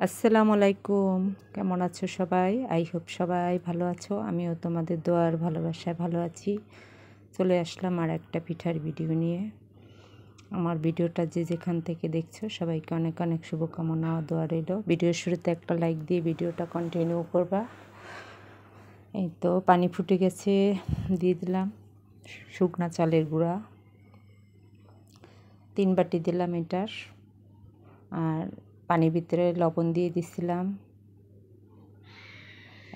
আসসালামু আলাইকুম, কেমন আছো সবাই? আই হোপ সবাই ভালো আছো। আমিও তোমাদের দোয়ার ভালোবাসায় ভালো আছি। চলে আসলাম আর একটা পিঠার ভিডিও নিয়ে। আমার ভিডিওটা যে যেখান থেকে দেখছো সবাইকে অনেক অনেক শুভকামনা ও দোয়া রইল। ভিডিওর শুরুতে একটা লাইক দিয়ে ভিডিওটা কন্টিনিউ করবা। এই তো পানি ফুটে গেছে, দিয়ে দিলাম শুকনা চালের গুঁড়া 3 বাটি দিলাম এটার। আর পানির ভিতরে লবণ দিয়ে দিছিলাম।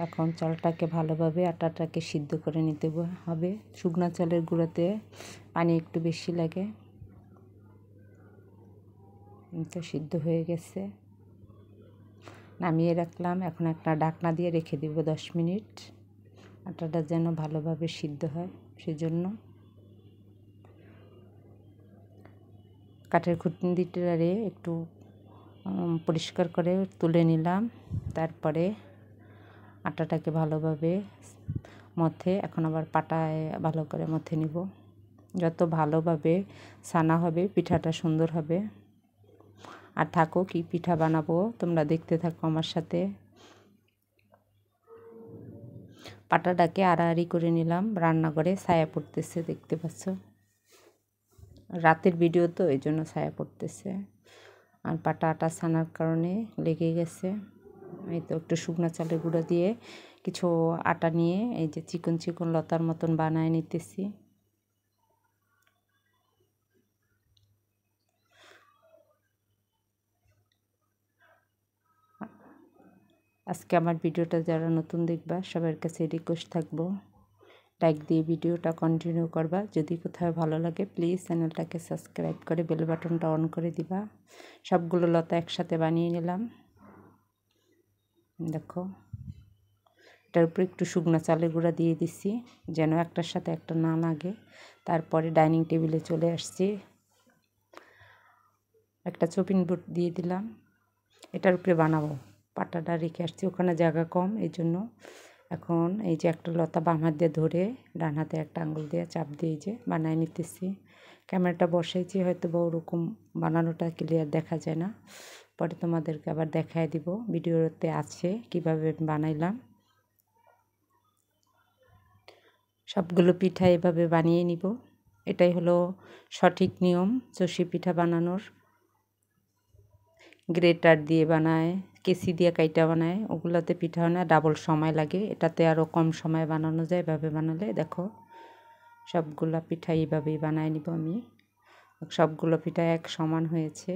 এখন চালটাকে ভালোভাবে আটাটাকে সিদ্ধ করে নিতে হবে। শুকনা চালের গুঁড়াতে পানি একটু বেশি লাগে। তো সিদ্ধ হয়ে গেছে, নামিয়ে রাখলাম। এখন একটা ঢাকনা দিয়ে রেখে দেব 10 মিনিট, আটাটা যেন ভালোভাবে সিদ্ধ হয়। সেজন্য কাঠের খুন্তিটারে একটু পরিষ্কার করে তুলে নিলাম। তারপরে আটাটাকে ভালোভাবে মথে এখন আবার পাটায় ভালো করে মথে নিব। যত ভালোভাবে ছানা হবে পিঠাটা সুন্দর হবে। আর থাকো কি পিঠা বানাবো তোমরা দেখতে থাকো আমার সাথে। পাটাটাকে আড়াআড়ি করে নিলাম, রান্নাঘরে ছায়া পড়তেছে দেখতে পাচ্ছ। রাতের ভিডিও তো এই জন্য ছায়া পড়তেছে। আর পাটা আটা ছানার কারণে লেগে গেছে। এই তো একটু শুকনো চালের গুঁড়ো দিয়ে কিছু আটা নিয়ে এই যে চিকন চিকন লতার মতন বানায় নিতেছি। আজকে আমার ভিডিওটা যারা নতুন দেখবা সবার কাছে রিকোয়েস্ট থাকবো লাইক দিয়ে ভিডিওটা কন্টিনিউ করবা। যদি কোথাও ভালো লাগে প্লিজ চ্যানেলটাকে সাবস্ক্রাইব করে বেল বাটনটা অন করে দিবা। সবগুলো লতা একসাথে বানিয়ে নিলাম। দেখো এটার উপরে একটু শুকনো চালের গুঁড়া দিয়ে দিছি যেন একটার সাথে একটা না লাগে। তারপরে ডাইনিং টেবিলে চলে আসছি, একটা চপিং বোর্ড দিয়ে দিলাম। এটার উপরে বানাবো। পাটাটা রেখে আসছি, ওখানে জায়গা কম, এই জন্য এখন এই যে একটা লতা বাম হাত দিয়ে ধরে ডান হাতে একটা আঙুল দিয়ে চাপ দিয়ে যে বানায় নিতেছি। ক্যামেরাটা বসাইছি হয়তো বা ওরকম বানানোটা ক্লিয়ার দেখা যায় না, পরে তোমাদেরকে আবার দেখায় দিব। ভিডিওতে আছে কিভাবে বানাইলাম। সবগুলো পিঠা এভাবে বানিয়ে নিব। এটাই হলো সঠিক নিয়ম চষি পিঠা বানানোর। গ্রেটার দিয়ে বানায়, কেসি দিয়ে কাইটা বানায়, ওগুলোতে পিঠা হয় না, ডাবল সময় লাগে। এটাতে আরও কম সময় বানানো যায় এভাবে বানালে। দেখো সবগুলো পিঠা এইভাবেই বানায় নিব আমি। সবগুলো পিঠা এক সমান হয়েছে।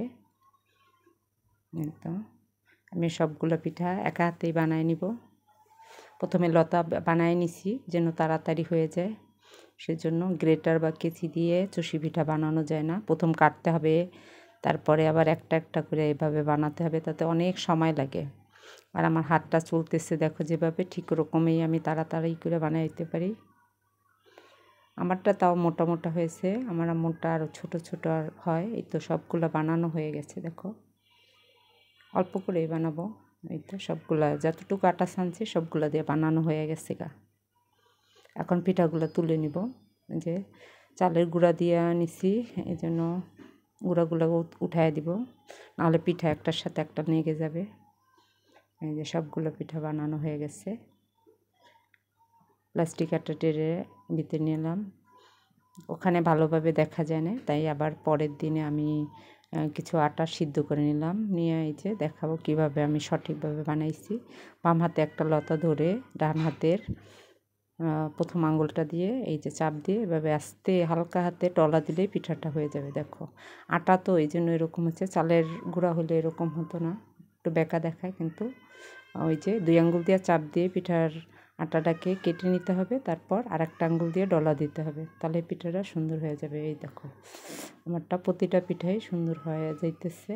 তো আমি সবগুলো পিঠা একা হাতেই বানায় নিব। প্রথমে লতা বানায় নিছি যেন তাড়াতাড়ি হয়ে যায়। সেজন্য গ্রেটার বা কেচি দিয়ে চষি পিঠা বানানো যায় না, প্রথম কাটতে হবে, তারপরে আবার একটা একটা করে এভাবে বানাতে হবে, তাতে অনেক সময় লাগে। আর আমার হাতটা চলতেছে দেখো যেভাবে, ঠিক ওরকমই আমি তাড়াতাড়ি করে বানাইতে পারি। আমারটা তাও মোটা মোটা হয়েছে, আমার মোটা আরও ছোটো ছোটো আর হয়। এই তো সবগুলো বানানো হয়ে গেছে দেখো, অল্প করেই বানাবো। এই তো সবগুলা যতটুকু আটা ছানছি সবগুলো দিয়ে বানানো হয়ে গেছে গা। এখন পিঠাগুলো তুলে নিব। যে চালের গুঁড়া দিয়ে নিছি এই জন্য গুঁড়াগুলো উঠায় দিব, নাহলে পিঠা একটার সাথে একটা লেগে যাবে। এই যে সবগুলো পিঠা বানানো হয়ে গেছে। প্লাস্টিক একটা ট্রে ভিতরে নিলাম, ওখানে ভালোভাবে দেখা যায় না, তাই আবার পরের দিনে আমি কিছু আটা সিদ্ধ করে নিলাম, নিয়ে এই যে দেখাবো কিভাবে আমি সঠিকভাবে বানাইছি। বাম হাতে একটা লতা ধরে ডান হাতের প্রথম আঙুলটা দিয়ে এই যে চাপ দিয়ে এভাবে আস্তে হালকা হাতে টলা দিলেই পিঠাটা হয়ে যাবে। দেখো আটা তো এই জন্য এরকম হচ্ছে, চালের গুঁড়া হলে এরকম হতো না, একটু বেঁকা দেখায়। কিন্তু ওই যে 2 আঙ্গুল দিয়ে চাপ দিয়ে পিঠার আটাটাকে কেটে নিতে হবে, তারপর আরেকটা আঙ্গুল দিয়ে ডলা দিতে হবে, তাহলে পিঠাটা সুন্দর হয়ে যাবে। এই দেখো আমারটা প্রতিটা পিঠাই সুন্দর হয়ে যাইতেছে।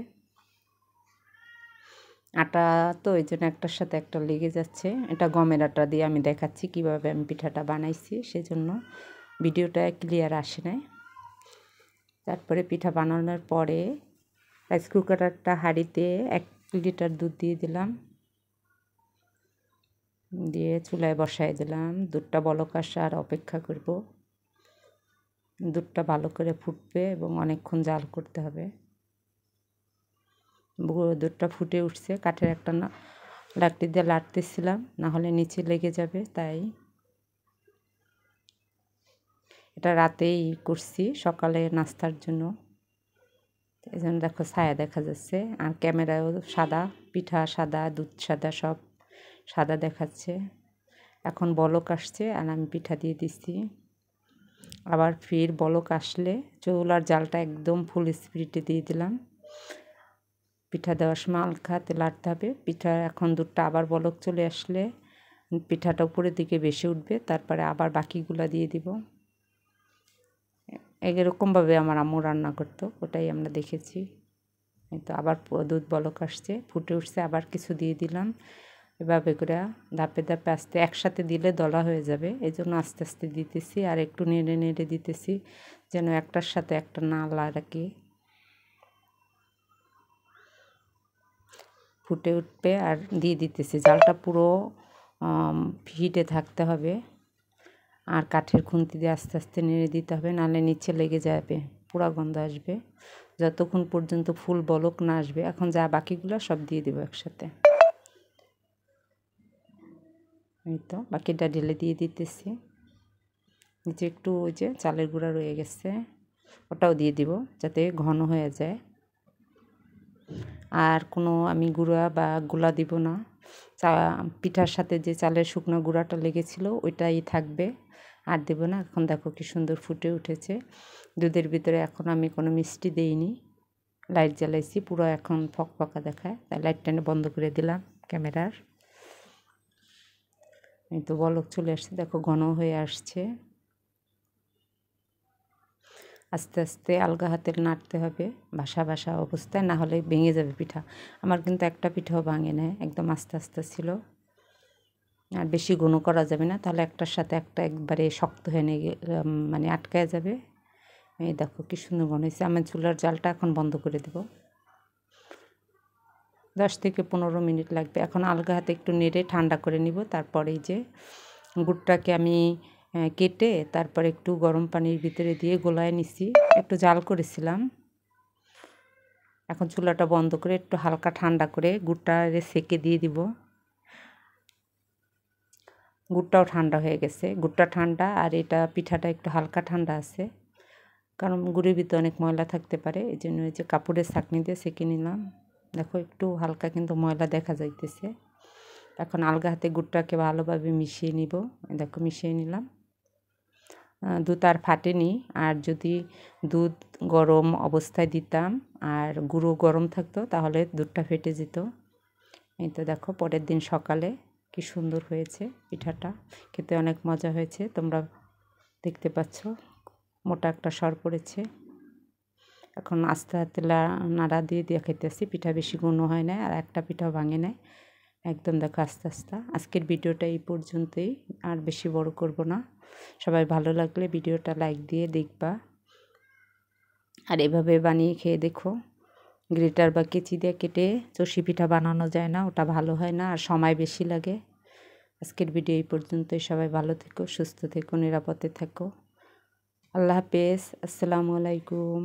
আটা তো এই জন্য একটার সাথে একটা লেগে যাচ্ছে। এটা গমের আটা দিয়ে আমি দেখাচ্ছি কিভাবে আমি পিঠাটা বানাইছি, সেজন্য ভিডিওটা ক্লিয়ার আসে নাই। তারপরে পিঠা বানানোর পরে রাইস কুকারটা হাঁড়িতে 1 লিটার দুধ দিয়ে দিলাম, দিয়ে চুলায় বসাই দিলাম। দুধটা বলক আসার অপেক্ষা করব। দুধটা ভালো করে ফুটবে এবং অনেকক্ষণ জাল করতে হবে। দুধটা ফুটে উঠছে। কাঠের একটা লাকড়ি দিয়ে লাড়তেছিলাম, না হলে নিচে লেগে যাবে, তাই এটা রাতেই করছি সকালে নাস্তার জন্য। এই জন্য দেখো ছায়া দেখা যাচ্ছে, আর ক্যামেরায়ও সাদা, পিঠা সাদা, দুধ সাদা, সব সাদা দেখাচ্ছে। এখন বলক আসছে আর আমি পিঠা দিয়ে দিচ্ছি। আবার ফির বলক আসলে চুলার জালটা একদম ফুল স্পিডে দিয়ে দিলাম। পিঠা দেওয়ার সময় হালকা হাতে লাড়তে হবে। পিঠা এখন দুধটা আবার বলক চলে আসলে পিঠাটা উপরের দিকে বেশি উঠবে, তারপরে আবার বাকিগুলা দিয়ে দিব। এরকমভাবে আমার আম্মু রান্না করতো, ওটাই আমরা দেখেছি। তো আবার দুধ বলক আসছে, ফুটে উঠছে, আবার কিছু দিয়ে দিলাম। এভাবে করে ধাপে ধাপে আস্তে একসাথে দিলে দলা হয়ে যাবে, এই জন্য আস্তে আস্তে দিতেছি আর একটু নেড়ে নেড়ে দিতেছি যেন একটার সাথে একটা না লাগে। ফুটে উঠবে আর দিয়ে দিতেছি। জালটা পুরো হিটে থাকতে হবে, আর কাঠের খুন্তি দিয়ে আস্তে আস্তে নেড়ে দিতে হবে, নাহলে নিচে লেগে যাবে, পোড়া গন্ধ আসবে। যতক্ষণ পর্যন্ত ফুল বলক না আসবে। এখন যা বাকিগুলো সব দিয়ে দেবো একসাথে। এই তো বাকিটা ঢেলে দিয়ে দিতেছি। নিচে একটু ওই যে চালের গুঁড়া রয়ে গেছে, ওটাও দিয়ে দিব যাতে ঘন হয়ে যায়। আর কোনো আমি গুঁড়া বা গোলা দিব না। পিঠার সাথে যে চালের শুকনো গুঁড়াটা লেগেছিলো ওইটাই থাকবে, আর দেবো না। এখন দেখো কি সুন্দর ফুটে উঠেছে। দুধের ভিতরে এখন আমি কোনো মিষ্টি দেইনি, লাইট জ্বালাইছি, পুরো এখন ফকফকা দেখায়, তাই লাইটটা বন্ধ করে দিলাম ক্যামেরার। এই তো বলক চলে আসছে, দেখো ঘন হয়ে আসছে। আস্তে আস্তে আলগা হাতে নাড়তে হবে ভাসা ভাসা অবস্থায়, না হলে ভেঙে যাবে পিঠা। আমার কিন্তু একটা পিঠাও ভাঙে না, একদম আস্তে আস্তে ছিল। আর বেশি ঘন করা যাবে না, তাহলে একটার সাথে একটা একবারে শক্ত হয়ে মানে আটকায় যাবে। এই দেখো কি সুন্দর ঘন হয়েছে। আমি চুলার জালটা এখন বন্ধ করে দেব। 10 থেকে 15 মিনিট লাগবে। এখন আলগা হাতে একটু নেড়ে ঠান্ডা করে নিব। তারপরে এই যে গুড়টাকে আমি কেটে তারপরে একটু গরম পানির ভিতরে দিয়ে গোলায় নিছি, একটু জাল করেছিলাম। এখন চুলাটা বন্ধ করে একটু হালকা ঠান্ডা করে গুড়টা সেকে দিয়ে দিব। গুড়টাও ঠান্ডা হয়ে গেছে, গুড়টা ঠান্ডা আর এটা পিঠাটা একটু হালকা ঠান্ডা আছে, কারণ গুড়ের ভিতরে অনেক ময়লা থাকতে পারে, এই জন্য এই যে কাপড়ের ছাঁকনি দিয়ে সেকে নিলাম। দেখো একটু হালকা কিন্তু ময়লা দেখা যাইতেছে। এখন আলগা হাতে গুড়টাকে ভালোভাবে মিশিয়ে নিব। দেখো মিশিয়ে নিলাম। দুধ আর ফাটেনি, আর যদি দুধ গরম অবস্থায় দিতাম আর গুঁড়ো গরম থাকতো তাহলে দুধটা ফেটে যেত। এই তো দেখো পরের দিন সকালে কি সুন্দর হয়েছে পিঠাটা, খেতে অনেক মজা হয়েছে। তোমরা দেখতে পাচ্ছ মোটা একটা সর পড়েছে। এখন আস্তে আস্তে নাড়া দিয়ে দিয়ে খেতেছি। পিঠা বেশি ঘন হয় না আর একটা পিঠাও ভাঙে নাই, একদম দেখো আস্তে আস্তে। আজকের ভিডিওটা এই পর্যন্তই, আর বেশি বড় করব না। সবাই ভালো লাগলে ভিডিওটা লাইক দিয়ে দেখবা, আর এভাবে বানিয়ে খেয়ে দেখো। গ্রেটার বা কেচি দিয়ে কেটে চষি পিঠা বানানো যায় না, ওটা ভালো হয় না আর সময় বেশি লাগে। আজকের ভিডিও এই পর্যন্তই। সবাই ভালো থেকো, সুস্থ থেকো, নিরাপদে থেকো। আল্লাহ হাফেজ, আসসালামু আলাইকুম।